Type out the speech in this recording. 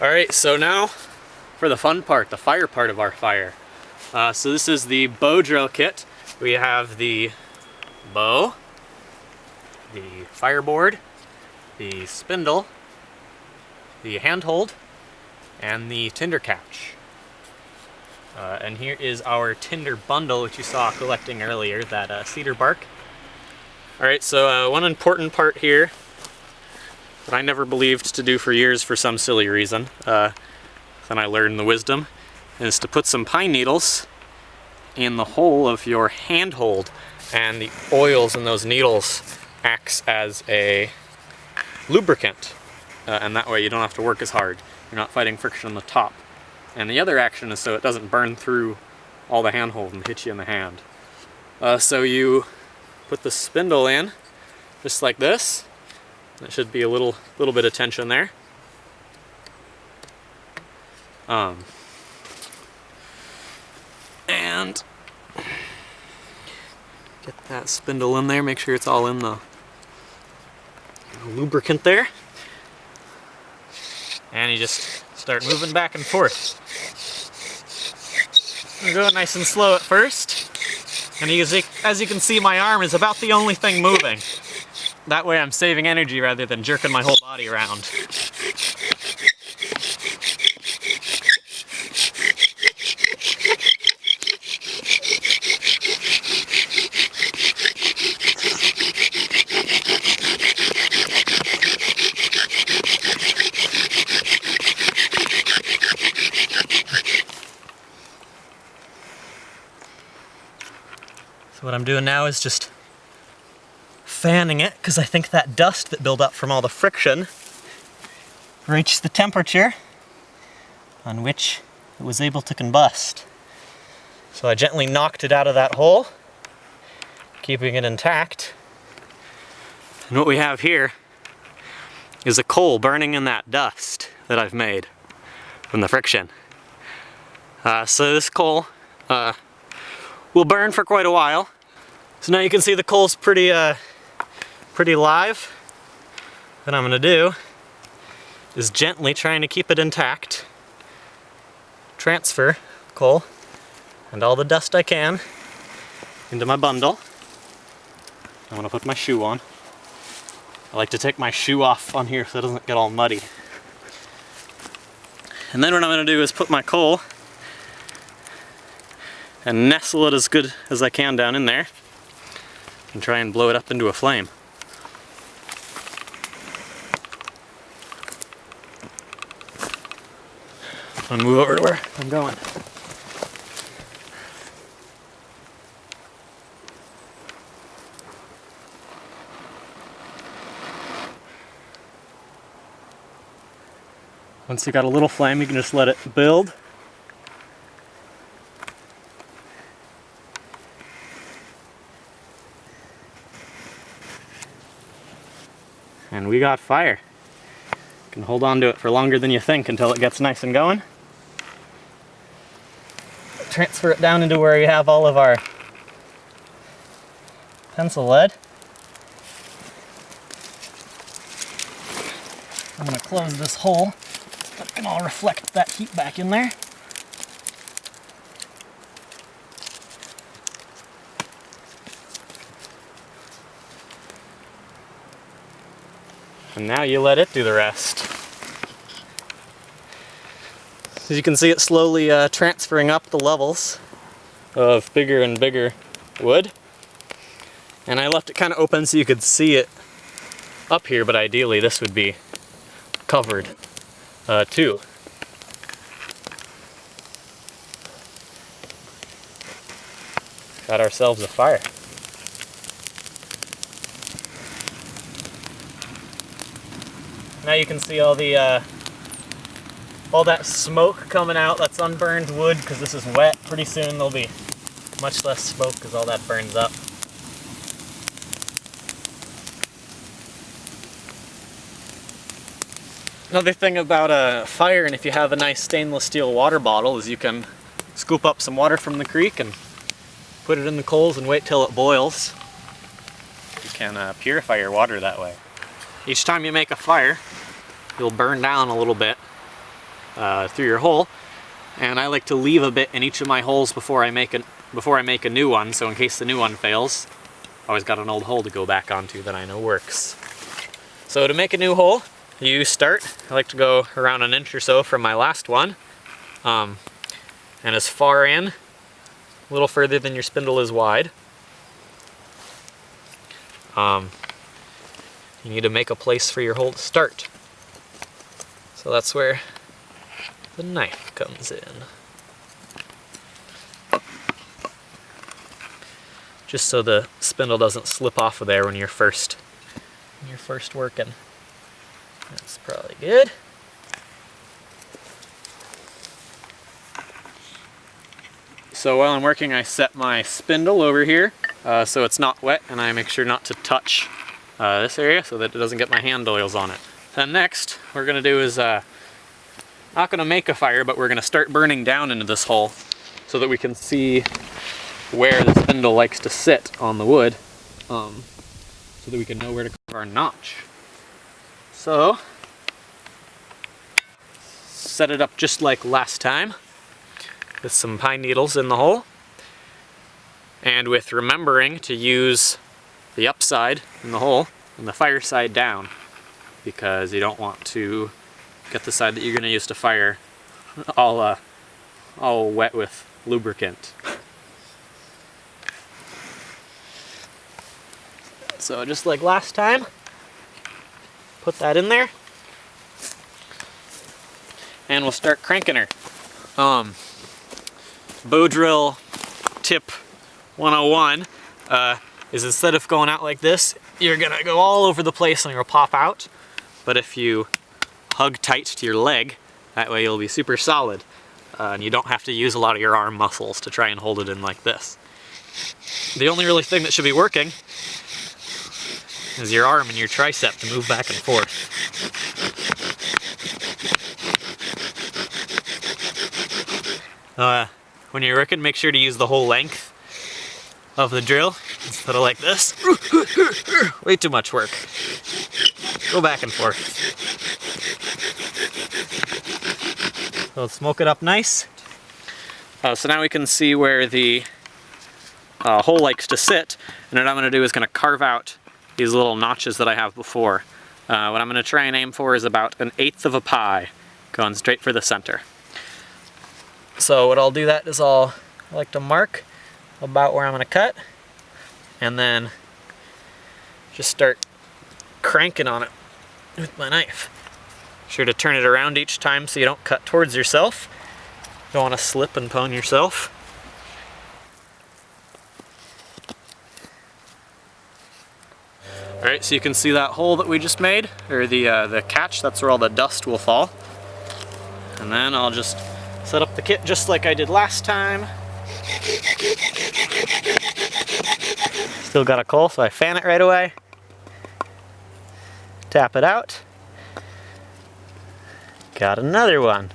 Alright, so now for the fun part, the fire part of our fire. So this is the bow drill kit. We have the bow, the fireboard, the spindle, the handhold, and the tinder couch. And here is our tinder bundle, which you saw collecting earlier, that cedar bark. Alright, so one important part here that I never believed to do for years for some silly reason, then I learned the wisdom, is to put some pine needles in the hole of your handhold, and the oils in those needles acts as a lubricant, and that way you don't have to work as hard. You're not fighting friction on the top. And the other action is so it doesn't burn through all the handhold and hit you in the hand. So you put the spindle in, just like this. There should be a little bit of tension there. And get that spindle in there, make sure it's all in the lubricant there. And you just start moving back and forth. You go nice and slow at first. And as you can see, my arm is about the only thing moving. That way I'm saving energy rather than jerking my whole body around. So what I'm doing now is just fanning it, because I think that dust that built up from all the friction reached the temperature on which it was able to combust. So I gently knocked it out of that hole, keeping it intact. And what we have here is a coal burning in that dust that I've made from the friction. So this coal will burn for quite a while. So now you can see the coal's pretty live. What I'm gonna do is gently, trying to keep it intact, transfer coal and all the dust I can into my bundle. I'm gonna put my shoe on. I like to take my shoe off on here so it doesn't get all muddy. And then what I'm gonna do is put my coal and nestle it as good as I can down in there and try and blow it up into a flame. I'm gonna move over to where I'm going. Once you got a little flame, you can just let it build. And we got fire. You can hold on to it for longer than you think until it gets nice and going. Transfer it down into where we have all of our pencil lead. I'm going to close this hole so that can all reflect that heat back in there. And now you let it do the rest. As you can see, it's slowly transferring up the levels of bigger and bigger wood. And I left it kind of open so you could see it up here, but ideally this would be covered too. Got ourselves a fire. Now you can see all the all that smoke coming out. That's unburned wood because this is wet. Pretty soon there'll be much less smoke because all that burns up. Another thing about a fire, and if you have a nice stainless steel water bottle, is you can scoop up some water from the creek and put it in the coals and wait till it boils. You can purify your water that way. Each time you make a fire, you'll burn down a little bit through your hole. And I like to leave a bit in each of my holes before I make a new one, so in case the new one fails, I always got an old hole to go back onto that I know works. So to make a new hole, you start, I like to go around an inch or so from my last one, and as far in, a little further than your spindle is wide. You need to make a place for your hole to start. So that's where the knife comes in. Just so the spindle doesn't slip off of there when you're first working. That's probably good. So while I'm working, I set my spindle over here so it's not wet, and I make sure not to touch this area so that it doesn't get my hand oils on it. Then next, what we're gonna do is not gonna make a fire, but we're gonna start burning down into this hole so that we can see where the spindle likes to sit on the wood, so that we can know where to carve our notch. So, set it up just like last time, with some pine needles in the hole, and with remembering to use the upside in the hole and the fire side down, because you don't want to get the side that you're going to use to fire all wet with lubricant. So just like last time, put that in there, and we'll start cranking her. Bow drill tip 101 is instead of going out like this, you're gonna go all over the place and you'll pop out. But if you hug tight to your leg, that way you'll be super solid. And you don't have to use a lot of your arm muscles to try and hold it in like this. The only really thing that should be working is your arm and your tricep to move back and forth. When you're working, make sure to use the whole length of the drill instead of like this. Way too much work. Go back and forth. So let's smoke it up nice. So now we can see where the hole likes to sit, and what I'm going to do is going to carve out these little notches that I have before. What I'm going to try and aim for is about 1/8 of a pie, going straight for the center. So what I'll do that is I like to mark about where I'm going to cut, and then just start cranking on it with my knife. Sure to turn it around each time so you don't cut towards yourself. You don't want to slip and pwn yourself. Alright, so you can see that hole that we just made, or the catch, that's where all the dust will fall. And then I'll just set up the kit just like I did last time. Still got a coal, so I fan it right away. Tap it out. Got another one.